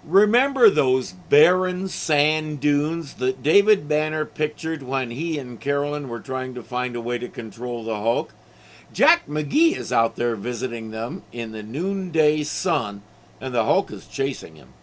Remember those barren sand dunes that David Banner pictured when he and Carolyn were trying to find a way to control the Hulk? Jack McGee is out there visiting them in the noonday sun, and the Hulk is chasing him.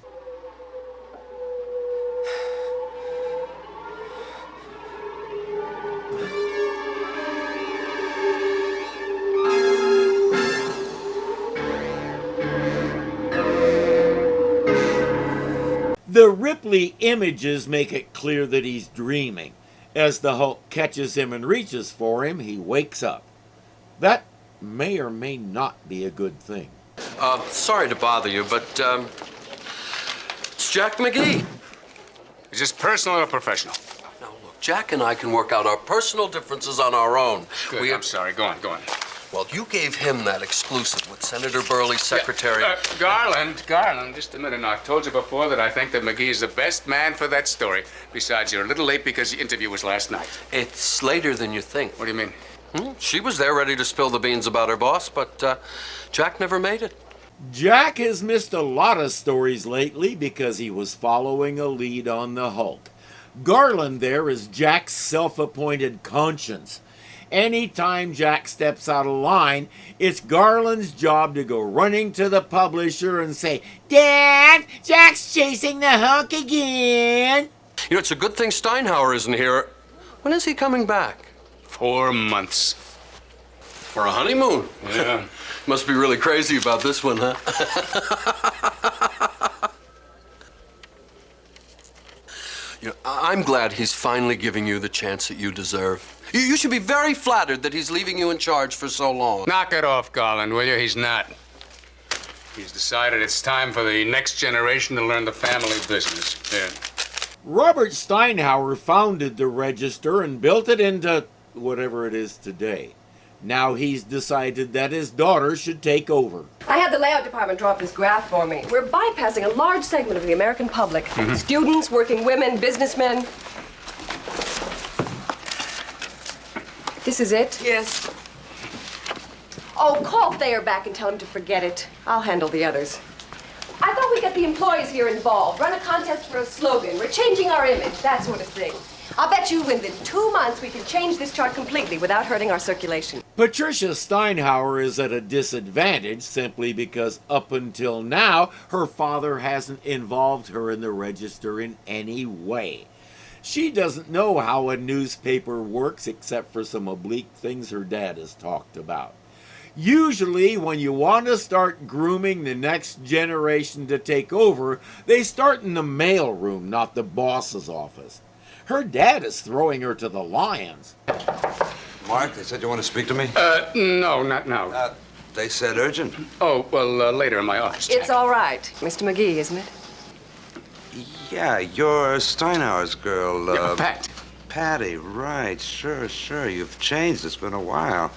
The Ripley images make it clear that he's dreaming. As the Hulk catches him and reaches for him, he wakes up. That may or may not be a good thing. Sorry to bother you, but, it's Jack McGee. Is this personal or professional? Now, look, Jack and I can work out our personal differences on our own. Good, I'm sorry. Go on. Well, you gave him that exclusive with Senator Burley's secretary. Garland, just a minute now. I've told you before that I think that McGee is the best man for that story. Besides, you're a little late because the interview was last night. It's later than you think. What do you mean? She was there ready to spill the beans about her boss, but Jack never made it. Jack has missed a lot of stories lately because he was following a lead on the Hulk. Garland there is Jack's self-appointed conscience. Anytime Jack steps out of line, it's Garland's job to go running to the publisher and say, "Dad, Jack's chasing the Hulk again." You know, it's a good thing Steinhauer isn't here. When is he coming back? 4 months. For a honeymoon? Yeah. Must be really crazy about this one, huh? You know, I'm glad he's finally giving you the chance that you deserve. You should be very flattered that he's leaving you in charge for so long. Knock it off, Garland, will you? He's not. He's decided it's time for the next generation to learn the family business. Yeah. Robert Steinhauer founded the Register and built it into whatever it is today. Now he's decided that his daughter should take over. I had the layout department draw up this graph for me. We're bypassing a large segment of the American public. Students, working women, businessmen. This is it? Yes. Oh, call Thayer back and tell him to forget it. I'll handle the others. I thought we'd get the employees here involved, run a contest for a slogan. We're changing our image, that sort of thing. I'll bet you within 2 months we can change this chart completely without hurting our circulation. Patricia Steinhauer is at a disadvantage simply because up until now, her father hasn't involved her in the Register in any way. She doesn't know how a newspaper works except for some oblique things her dad has talked about. Usually, when you want to start grooming the next generation to take over, they start in the mailroom, not the boss's office. Her dad is throwing her to the lions. Mark, they said you want to speak to me? No, not now. They said urgent. Oh, well, later in my office. It's all right. Mr. McGee, isn't it? Yeah, you're Steinhauer's girl. Yeah, Pat. Patty, right. Sure. You've changed. It's been a while.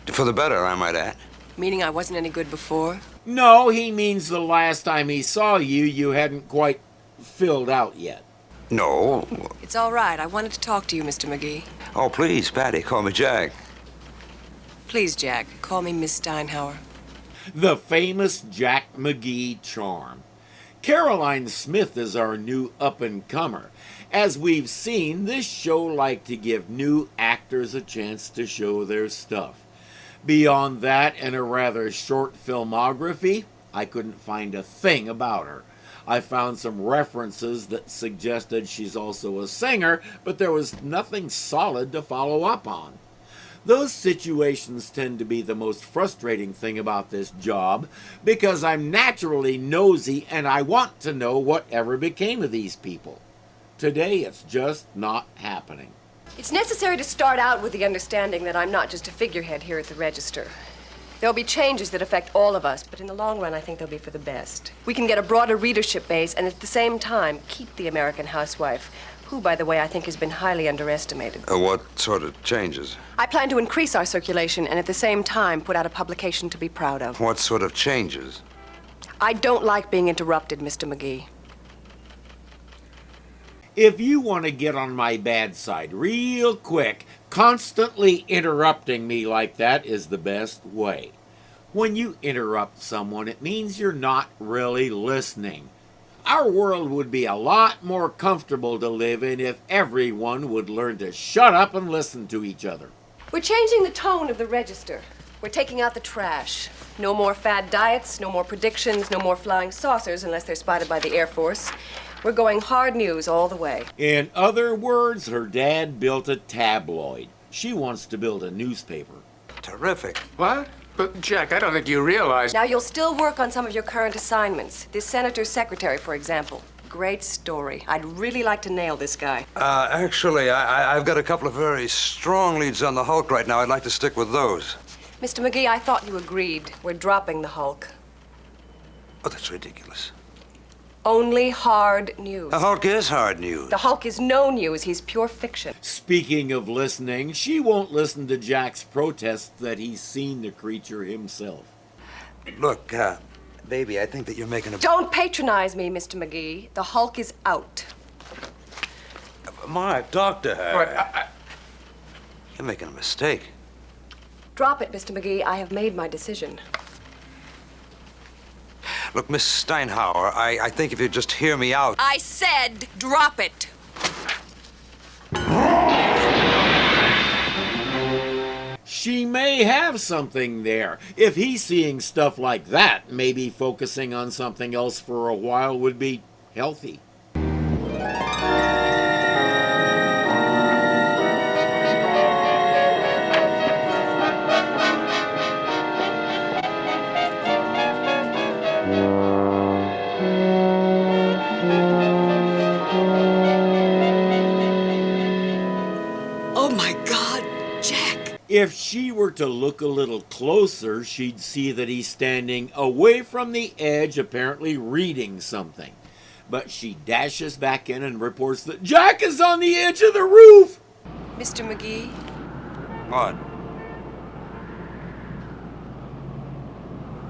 For the better, I might add. Meaning I wasn't any good before? No, he means the last time he saw you, you hadn't quite filled out yet. No. It's all right. I wanted to talk to you, Mr. McGee. Oh, please, Patty, call me Jack. Please, Jack, call me Miss Steinhauer. The famous Jack McGee charm. Caroline Smith is our new up-and-comer. As we've seen, this show liked to give new actors a chance to show their stuff. Beyond that and a rather short filmography, I couldn't find a thing about her. I found some references that suggested she's also a singer, but there was nothing solid to follow up on. Those situations tend to be the most frustrating thing about this job because I'm naturally nosy and I want to know whatever became of these people. Today, it's just not happening. It's necessary to start out with the understanding that I'm not just a figurehead here at the Register. There'll be changes that affect all of us, but in the long run, I think they'll be for the best. We can get a broader readership base and at the same time keep the American housewife, who, by the way, I think has been highly underestimated. What sort of changes? I plan to increase our circulation and at the same time put out a publication to be proud of. What sort of changes? I don't like being interrupted, Mr. McGee. If you want to get on my bad side real quick, constantly interrupting me like that is the best way. When you interrupt someone, it means you're not really listening. Our world would be a lot more comfortable to live in if everyone would learn to shut up and listen to each other. We're changing the tone of the register. We're taking out the trash. No more fad diets, no more predictions, no more flying saucers unless they're spotted by the Air Force. We're going hard news all the way. In other words, her dad built a tabloid. She wants to build a newspaper. Terrific. What? But, Jack, I don't think you realize... Now, you'll still work on some of your current assignments. This senator's secretary, for example. Great story. I'd really like to nail this guy. Actually, I've got a couple of very strong leads on the Hulk right now. I'd like to stick with those. Mr. McGee, I thought you agreed. We're dropping the Hulk. Oh, that's ridiculous. Only hard news. The Hulk is hard news. The Hulk is no news. He's pure fiction. Speaking of listening, she won't listen to Jack's protests that he's seen the creature himself. Look, baby, I think that you're making a... Don't patronize me, Mr. McGee. The Hulk is out. Mark, talk to her. But You're making a mistake. Drop it, Mr. McGee. I have made my decision. Look, Miss Steinhauer, I think if you just hear me out... I said drop it. She may have something there. If he's seeing stuff like that, maybe focusing on something else for a while would be healthy. Oh, my God, Jack. If she were to look a little closer, she'd see that he's standing away from the edge, apparently reading something. But she dashes back in and reports that Jack is on the edge of the roof. Mr. McGee, What?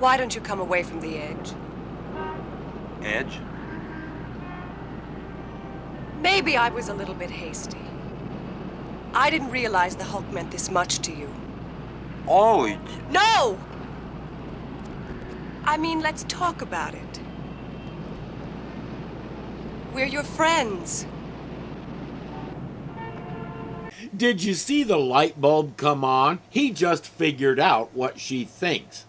why don't you come away from the edge? Edge? Maybe I was a little bit hasty. I didn't realize the Hulk meant this much to you. Oh, No! I mean, let's talk about it. We're your friends. Did you see the light bulb come on? He just figured out what she thinks.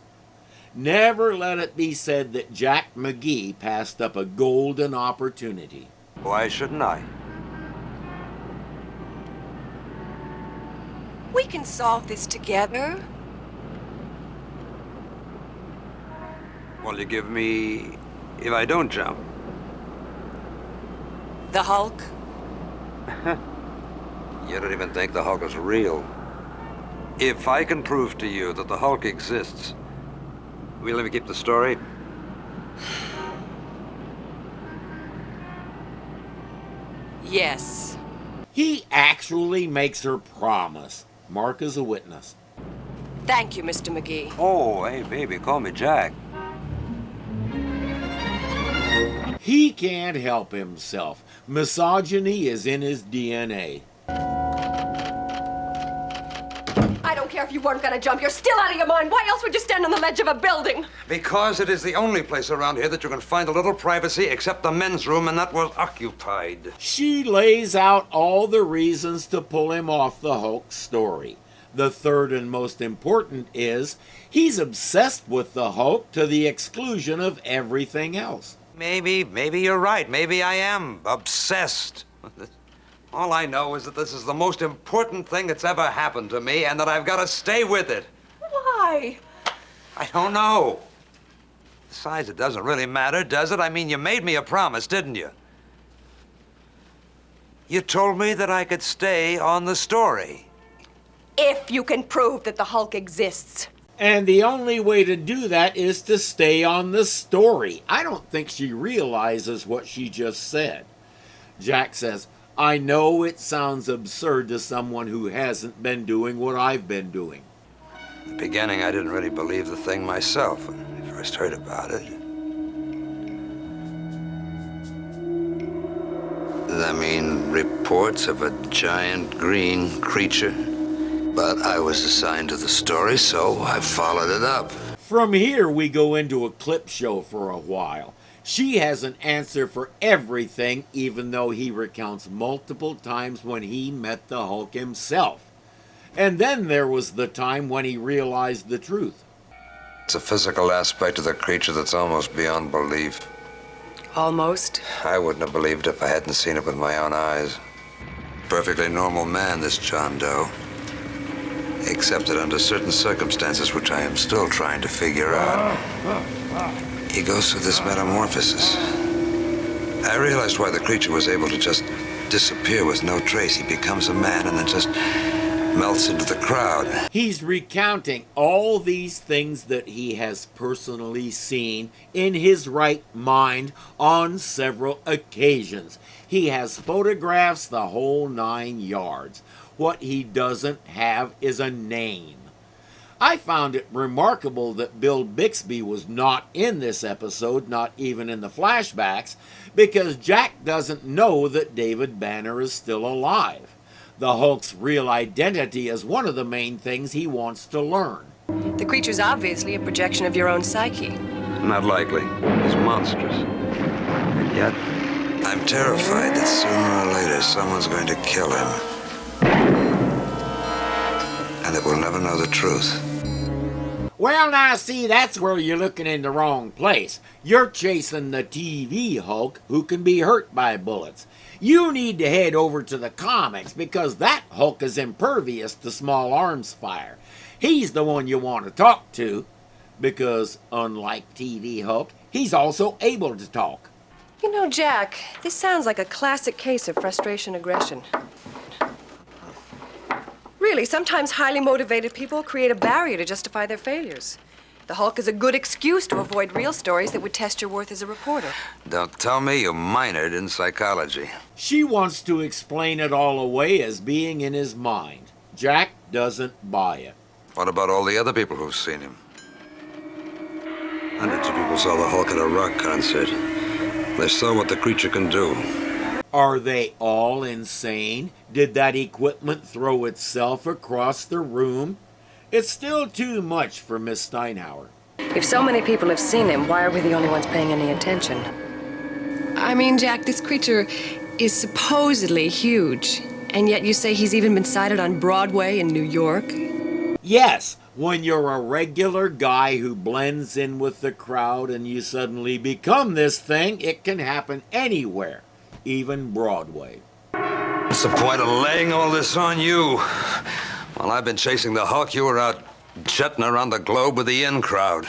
Never let it be said that Jack McGee passed up a golden opportunity. why shouldn't I? We can solve this together. Well, you give me... if I don't jump. The Hulk? You don't even think the Hulk is real. If I can prove to you that the Hulk exists, will you let me keep the story? Yes. He actually makes her promise. Mark is a witness. Thank you, Mr. McGee. Oh, hey, baby, call me Jack. He can't help himself. Misogyny is in his DNA. I don't care if you weren't gonna jump. You're still out of your mind. Why else would you stand on the ledge of a building? Because it is the only place around here that you can find a little privacy except the men's room, and that was occupied. She lays out all the reasons to pull him off the Hulk story. The third and most important is he's obsessed with the Hulk to the exclusion of everything else. Maybe you're right. Maybe I am obsessed. All I know is that this is the most important thing that's ever happened to me, and that I've got to stay with it. Why? I don't know. Besides, it doesn't really matter, does it? I mean, you made me a promise, didn't you? You told me that I could stay on the story. If you can prove that the Hulk exists. And the only way to do that is to stay on the story. I don't think she realizes what she just said. Jack says, I know it sounds absurd to someone who hasn't been doing what I've been doing. In the beginning, I didn't really believe the thing myself when I first heard about it. Let me seen reports of a giant green creature, but I was assigned to the story, so I followed it up. From here, we go into a clip show for a while. She has an answer for everything, even though he recounts multiple times when he met the Hulk himself. And then there was the time when he realized the truth. It's a physical aspect of the creature that's almost beyond belief. Almost. I wouldn't have believed it if I hadn't seen it with my own eyes. Perfectly normal man, this John Doe. Except that under certain circumstances, which I am still trying to figure out, he goes through this metamorphosis. I realized why the creature was able to just disappear with no trace. He becomes a man and then just melts into the crowd. He's recounting all these things that he has personally seen in his right mind on several occasions. He has photographs, the whole 9 yards. What he doesn't have is a name. I found it remarkable that Bill Bixby was not in this episode, not even in the flashbacks, because Jack doesn't know that David Banner is still alive. The Hulk's real identity is one of the main things he wants to learn. The creature's obviously a projection of your own psyche. Not likely. He's monstrous. And yet, I'm terrified that sooner or later someone's going to kill him. And that we'll never know the truth. Well, now, see, that's where you're looking in the wrong place. You're chasing the TV Hulk who can be hurt by bullets. You need to head over to the comics because that Hulk is impervious to small arms fire. He's the one you want to talk to because, unlike TV Hulk, he's also able to talk. You know, Jack, this sounds like a classic case of frustration aggression. Really, sometimes highly motivated people create a barrier to justify their failures. The Hulk is a good excuse to avoid real stories that would test your worth as a reporter. Don't tell me you minored in psychology. She wants to explain it all away as being in his mind. Jack doesn't buy it. What about all the other people who've seen him? Hundreds of people saw the Hulk at a rock concert. They saw what the creature can do. Are they all insane? Did that equipment throw itself across the room? It's still too much for Miss Steinhauer. If so many people have seen him, why are we the only ones paying any attention? I mean, Jack, this creature is supposedly huge, and yet you say he's even been sighted on Broadway in New York? Yes, when you're a regular guy who blends in with the crowd and you suddenly become this thing, it can happen anywhere, even Broadway. What's the point of laying all this on you? While I've been chasing the Hulk, you were out jetting around the globe with the in crowd.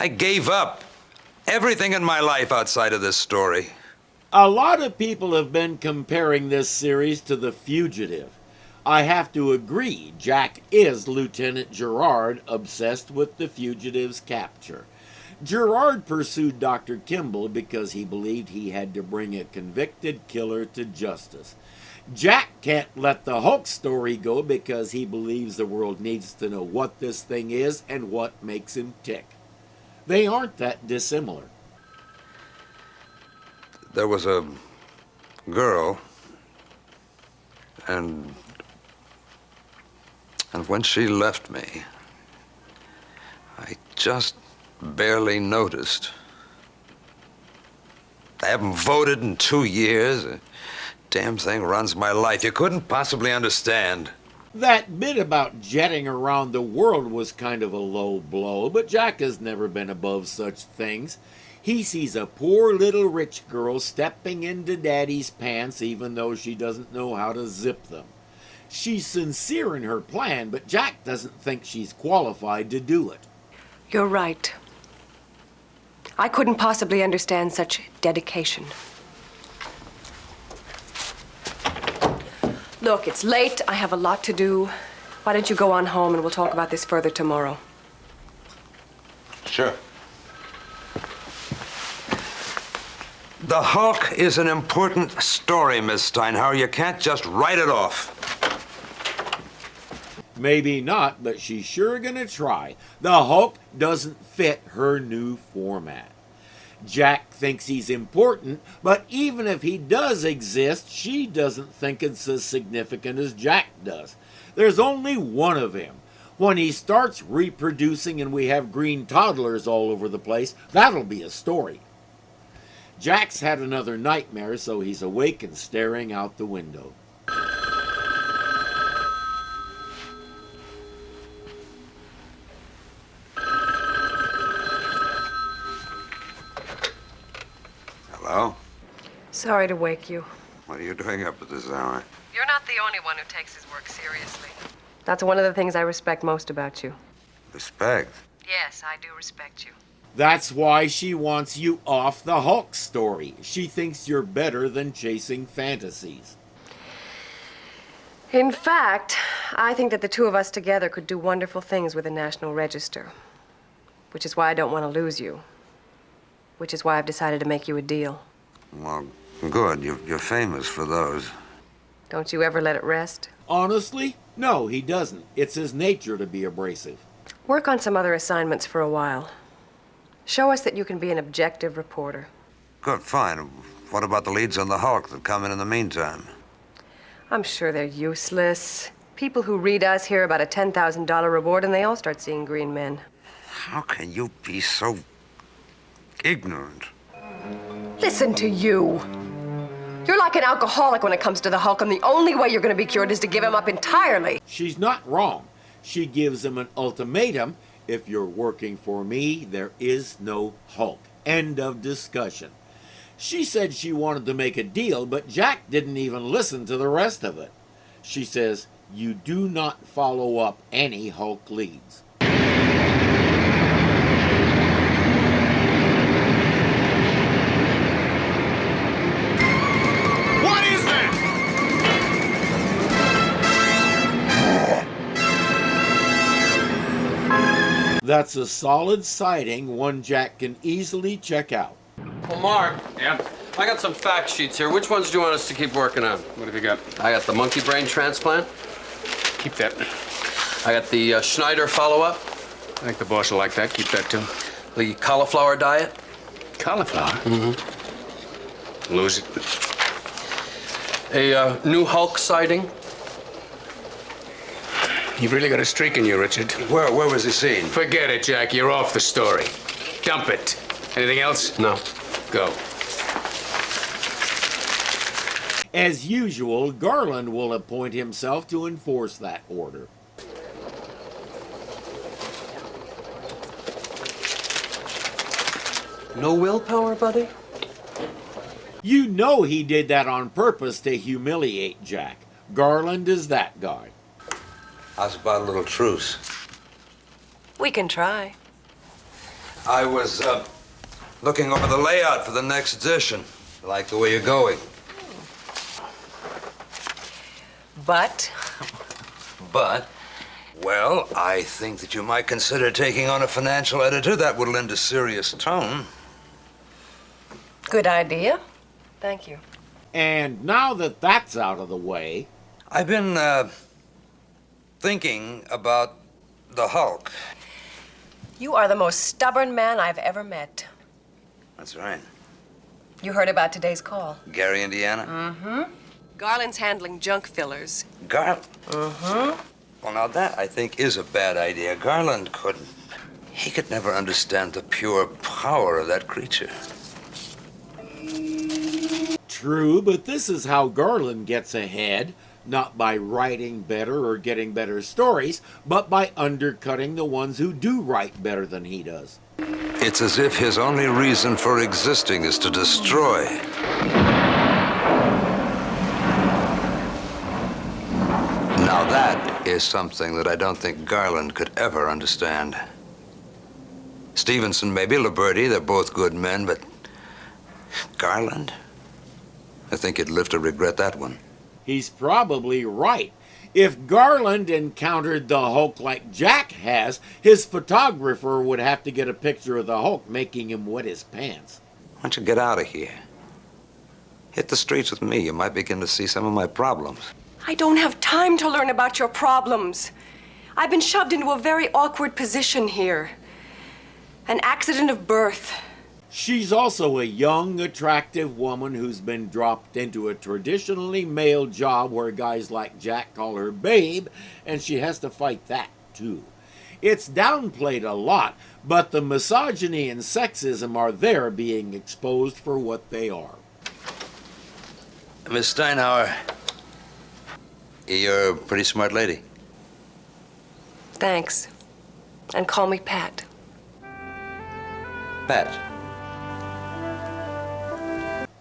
I gave up everything in my life outside of this story. A lot of people have been comparing this series to The Fugitive. I have to agree, Jack is Lieutenant Gerard obsessed with the fugitive's capture. Gerard pursued Dr. Kimball because he believed he had to bring a convicted killer to justice. Jack can't let the Hulk story go because he believes the world needs to know what this thing is and what makes him tick. They aren't that dissimilar. There was a girl, and when she left me, I just barely noticed. I haven't voted in 2 years. The damn thing runs my life. You couldn't possibly understand. That bit about jetting around the world was kind of a low blow, but Jack has never been above such things. He sees a poor little rich girl stepping into Daddy's pants even though she doesn't know how to zip them. She's sincere in her plan, but Jack doesn't think she's qualified to do it. You're right. I couldn't possibly understand such dedication. Look, it's late. I have a lot to do. Why don't you go on home and we'll talk about this further tomorrow? Sure. The Hulk is an important story, Miss Steinhauer. You can't just write it off. Maybe not, but she's sure gonna try. The Hulk doesn't fit her new format. Jack thinks he's important, but even if he does exist, she doesn't think it's as significant as Jack does. There's only one of him. When he starts reproducing and we have green toddlers all over the place, that'll be a story. Jack's had another nightmare, so he's awake and staring out the window. Hello? Sorry to wake you. What are you doing up at this hour? You're not the only one who takes his work seriously. That's one of the things I respect most about you. Respect? Yes, I do respect you. That's why she wants you off the Hulk story. She thinks you're better than chasing fantasies. In fact, I think that the two of us together could do wonderful things with the National Register. Which is why I don't want to lose you. Which is why I've decided to make you a deal. Well, good. You're famous for those. Don't you ever let it rest? Honestly, no, he doesn't. It's his nature to be abrasive. Work on some other assignments for a while. Show us that you can be an objective reporter. Good, fine. What about the leads on the Hulk that come in the meantime? I'm sure they're useless. People who read us hear about a $10,000 reward and they all start seeing green men. How can you be so ignorant? Listen to you. You're like an alcoholic when it comes to the Hulk, and the only way you're going to be cured is to give him up entirely. She's not wrong. She gives him an ultimatum. If you're working for me, there is no Hulk. End of discussion. She said she wanted to make a deal, but Jack didn't even listen to the rest of it. She says, you do not follow up any Hulk leads. What is that? That's a solid sighting, one Jack can easily check out. Well, Mark, Yeah? I got some fact sheets here. Which ones do you want us to keep working on? What have you got? I got the monkey brain transplant. Keep that. I got the Schneider follow-up. I think the boss will like that. Keep that, too. The cauliflower diet. Cauliflower? Mm-hmm. Lose it. A new Hulk sighting. You've really got a streak in you, Richard. Where was he seen? Forget it, Jack. You're off the story. Dump it. Anything else? No. Go. As usual, Garland will appoint himself to enforce that order. No willpower, buddy? You know he did that on purpose to humiliate Jack. Garland is that guy. How's about a little truce? We can try. I was, looking over the layout for the next edition. I like the way you're going. But Well, I think that you might consider taking on a financial editor. That would lend a serious tone. good idea. Thank you. And now that that's out of the way, I've been, thinking about the Hulk. You are the most stubborn man I've ever met. That's right. You heard about today's call. Gary, Indiana? Mm-hmm. Garland's handling junk fillers. Garland? Mm-hmm. Well, now that, I think, is a bad idea. Garland couldn't. He could never understand the pure power of that creature. true, but this is how Garland gets ahead, not by writing better or getting better stories, but by undercutting the ones who do write better than he does. It's as if his only reason for existing is to destroy. Now that is something that I don't think Garland could ever understand. Stevenson, maybe, Liberti, they're both good men, but Garland? I think he'd live to regret that one. He's probably right. If Garland encountered the Hulk like Jack has, his photographer would have to get a picture of the Hulk making him wet his pants. Why don't you get out of here? Hit the streets with me. You might begin to see some of my problems. I don't have time to learn about your problems. I've been shoved into a very awkward position here. An accident of birth. She's also a young, attractive woman who's been dropped into a traditionally male job where guys like Jack call her babe, and she has to fight that, too. It's downplayed a lot, but the misogyny and sexism are there being exposed for what they are. Miss Steinhauer, you're a pretty smart lady. Thanks. And call me Pat. Pat.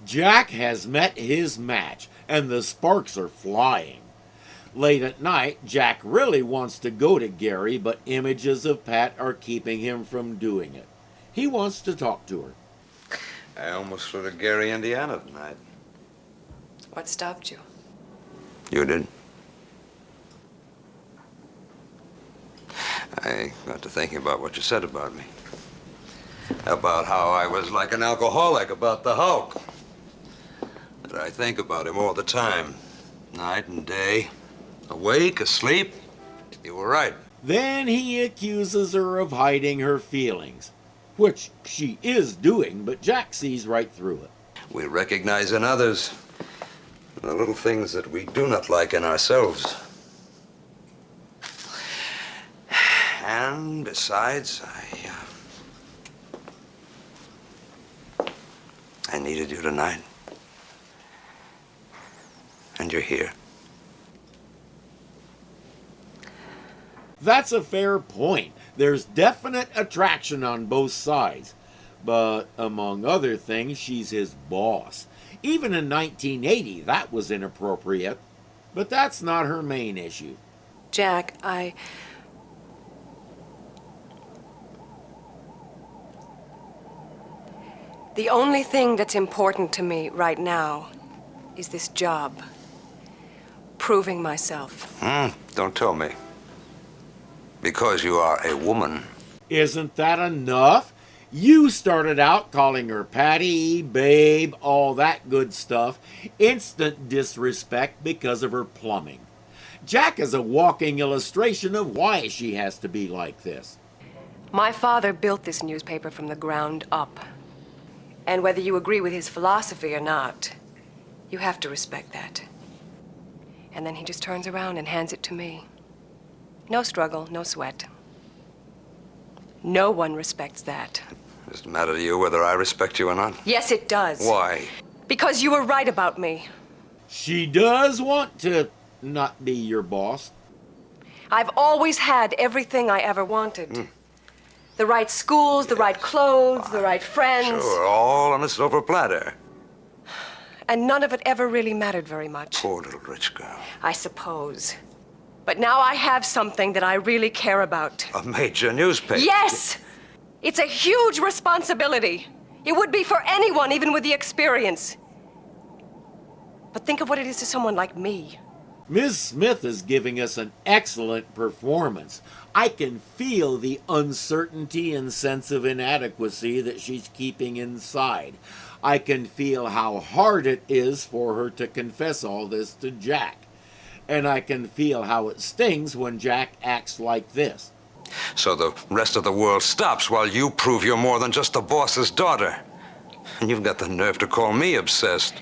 Jack has met his match, and the sparks are flying. Late at night, Jack really wants to go to Gary, but images of Pat are keeping him from doing it. He wants to talk to her. I almost flew to Gary, Indiana tonight. What stopped you? You did? I got to thinking about what you said about me. About how I was like an alcoholic, about the Hulk. That I think about him all the time, night and day. Awake, asleep. You were right. Then he accuses her of hiding her feelings, which she is doing, but Jack sees right through it. We recognize in others the little things that we do not like in ourselves. And besides, I needed you tonight. And you're here. That's a fair point. There's definite attraction on both sides. But among other things, she's his boss. Even in 1980, that was inappropriate. But that's not her main issue. Jack, The only thing that's important to me right now is this job. Proving myself. Don't tell me. Because you are a woman. Isn't that enough? You started out calling her Patty, babe, all that good stuff. Instant disrespect because of her plumbing. Jack is a walking illustration of why she has to be like this. My father built this newspaper from the ground up. And whether you agree with his philosophy or not, you have to respect that. And then he just turns around and hands it to me. No struggle, no sweat. No one respects that. Does it matter to you whether I respect you or not? Yes, it does. Why? Because you were right about me. She does want to not be your boss. I've always had everything I ever wanted. The right schools, the right clothes, the right friends. Sure, all on a silver platter. And none of it ever really mattered very much. Poor little rich girl. I suppose. But now I have something that I really care about. A major newspaper. Yes! It's a huge responsibility. It would be for anyone, even with the experience. But think of what it is to someone like me. Ms. Smith is giving us an excellent performance. I can feel the uncertainty and sense of inadequacy that she's keeping inside. I can feel how hard it is for her to confess all this to Jack. And I can feel how it stings when Jack acts like this. So the rest of the world stops while you prove you're more than just the boss's daughter. And you've got the nerve to call me obsessed.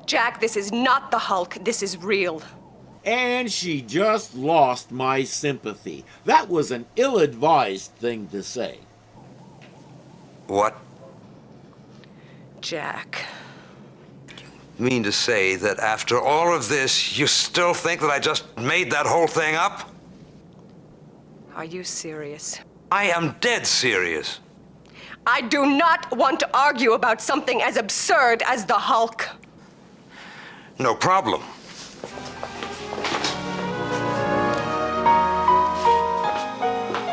Jack, this is not the Hulk. This is real. And she just lost my sympathy. That was an ill-advised thing to say. What? Jack. You mean to say that after all of this, you still think that I just made that whole thing up? Are you serious? I am dead serious. I do not want to argue about something as absurd as the Hulk. No problem.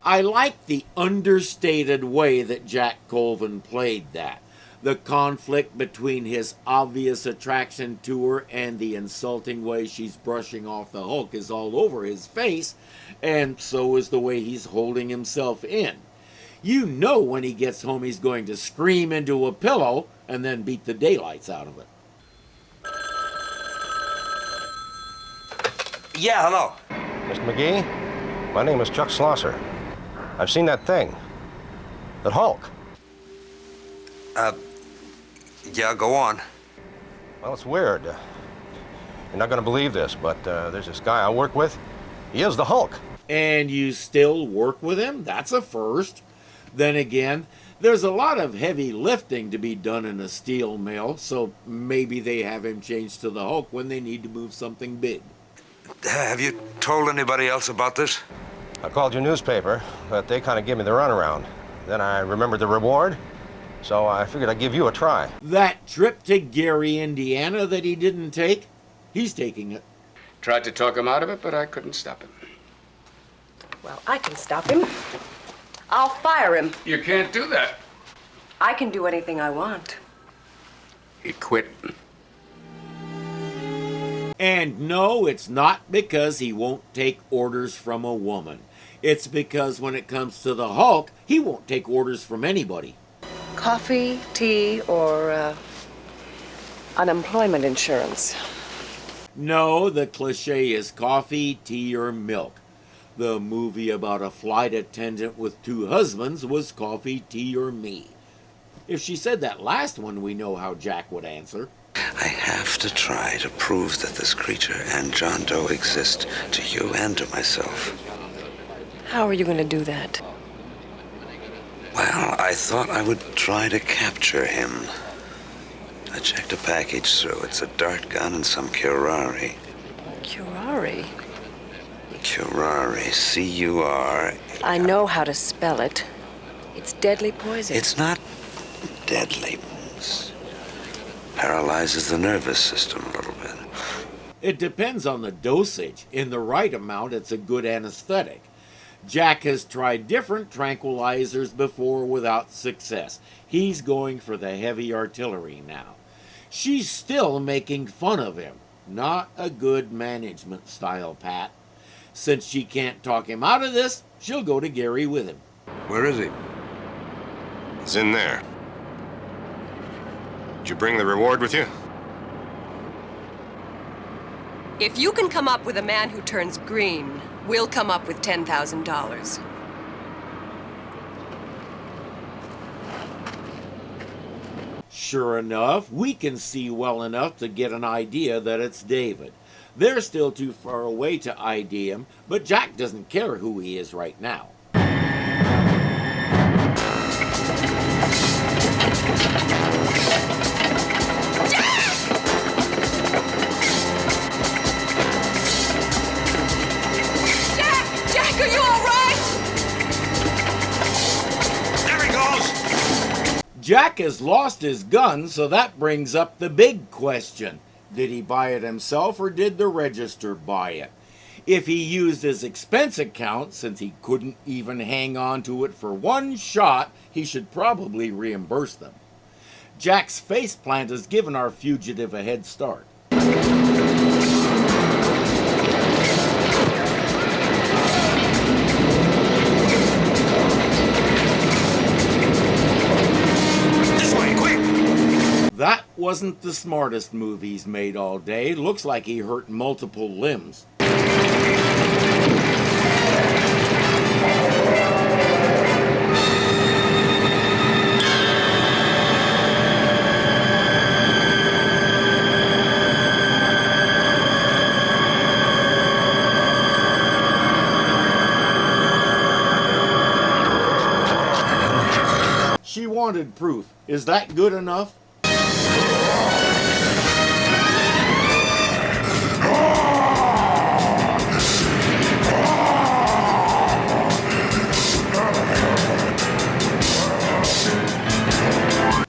I like the understated way that Jack Colvin played that. The conflict between his obvious attraction to her and the insulting way she's brushing off the Hulk is all over his face, and so is the way he's holding himself in. You know when he gets home he's going to scream into a pillow and then beat the daylights out of it. Yeah, hello. Mr. McGee, my name is Chuck Slosser. I've seen that thing. That Hulk. Yeah, go on. Well, it's weird. You're not going to believe this, but there's this guy I work with. He is the Hulk. And you still work with him? That's a first. Then again, there's a lot of heavy lifting to be done in a steel mill, so maybe they have him changed to the Hulk when they need to move something big. Have you told anybody else about this? I called your newspaper, but they kind of gave me the runaround. Then I remembered the reward, so I figured I'd give you a try. That trip to Gary, Indiana that he didn't take, he's taking it. Tried to talk him out of it, but I couldn't stop him. Well, I can stop him. I'll fire him. You can't do that. I can do anything I want. He quit. And no, it's not because he won't take orders from a woman. It's because when it comes to the Hulk, he won't take orders from anybody. Coffee, tea, or unemployment insurance. No, the cliche is coffee, tea, or milk. The movie about a flight attendant with two husbands was Coffee, Tea, or Me. If she said that last one, we know how Jack would answer. I have to try to prove that this creature and John Doe exist to you and to myself. How are you going to do that? Well, I thought I would try to capture him. I checked a package through. It's a dart gun and some curare. Curare? Curare, C-U-R. I know how to spell it. It's deadly poison. It's not deadly. It paralyzes the nervous system a little bit. It depends on the dosage. In the right amount, it's a good anesthetic. Jack has tried different tranquilizers before without success. He's going for the heavy artillery now. She's still making fun of him. Not a good management style, Pat. Since she can't talk him out of this, she'll go to Gary with him. Where is he? He's in there. Did you bring the reward with you? If you can come up with a man who turns green, we'll come up with $10,000. Sure enough, we can see well enough to get an idea that it's David. They're still too far away to ID him, but Jack doesn't care who he is right now. Jack, are you all right? There he goes! Jack has lost his gun, so that brings up the big question. Did he buy it himself or did the register buy it? If he used his expense account, since he couldn't even hang on to it for one shot, he should probably reimburse them. Jack's faceplant has given our fugitive a head start. That wasn't the smartest move he's made all day. Looks like he hurt multiple limbs. She wanted proof. Is that good enough?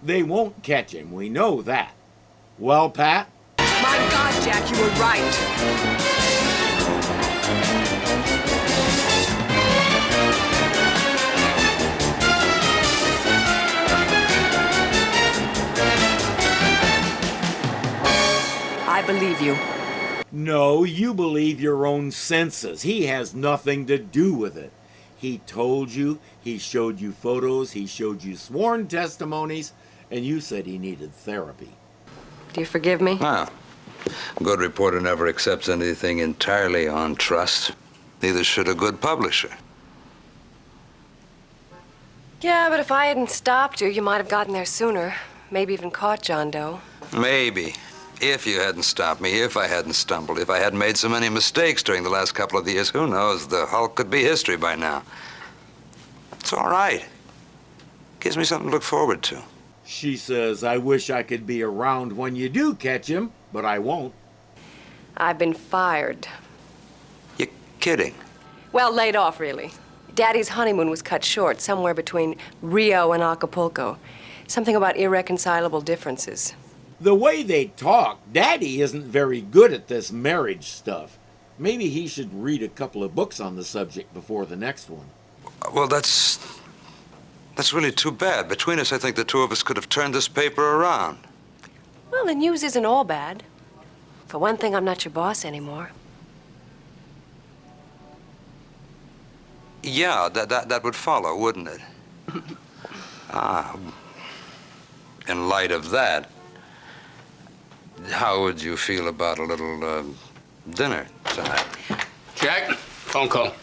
They won't catch him, we know that. Well, Pat? My God, Jack, you were right. I believe you. No, you believe your own senses. He has nothing to do with it. He told you, he showed you photos, he showed you sworn testimonies, and you said he needed therapy. Do you forgive me? No. A good reporter never accepts anything entirely on trust. Neither should a good publisher. Yeah, but if I hadn't stopped you, you might have gotten there sooner. Maybe even caught John Doe. Maybe. If you hadn't stopped me, if I hadn't stumbled, if I hadn't made so many mistakes during the last couple of years, who knows? The Hulk could be history by now. It's all right. Gives me something to look forward to. She says, I wish I could be around when you do catch him, but I won't. I've been fired. You're kidding. Well, laid off, really. Daddy's honeymoon was cut short, somewhere between Rio and Acapulco. Something about irreconcilable differences. The way they talk, Daddy isn't very good at this marriage stuff. Maybe he should read a couple of books on the subject before the next one. Well, that's really too bad. Between us, I think the two of us could have turned this paper around. Well, the news isn't all bad. For one thing, I'm not your boss anymore. Yeah, that would follow, wouldn't it? In light of that, how would you feel about a little dinner tonight? Jack, phone call.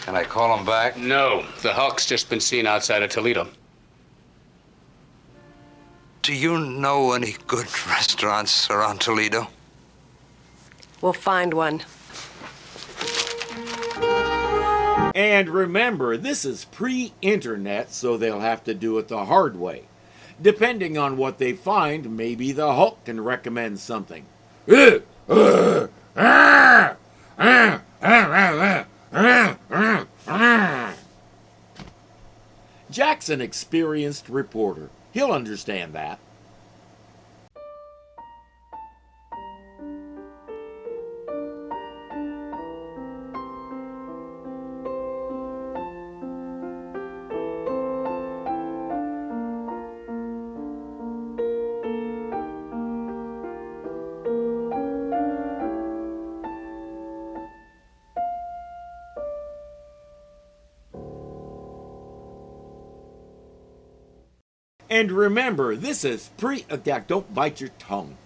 Can I call him back? No, the Hulk's just been seen outside of Toledo. Do you know any good restaurants around Toledo? We'll find one. And remember, this is pre-internet, so they'll have to do it the hard way. Depending on what they find, maybe the Hulk can recommend something. Jack's an experienced reporter. He'll understand that. And remember, this is don't bite your tongue.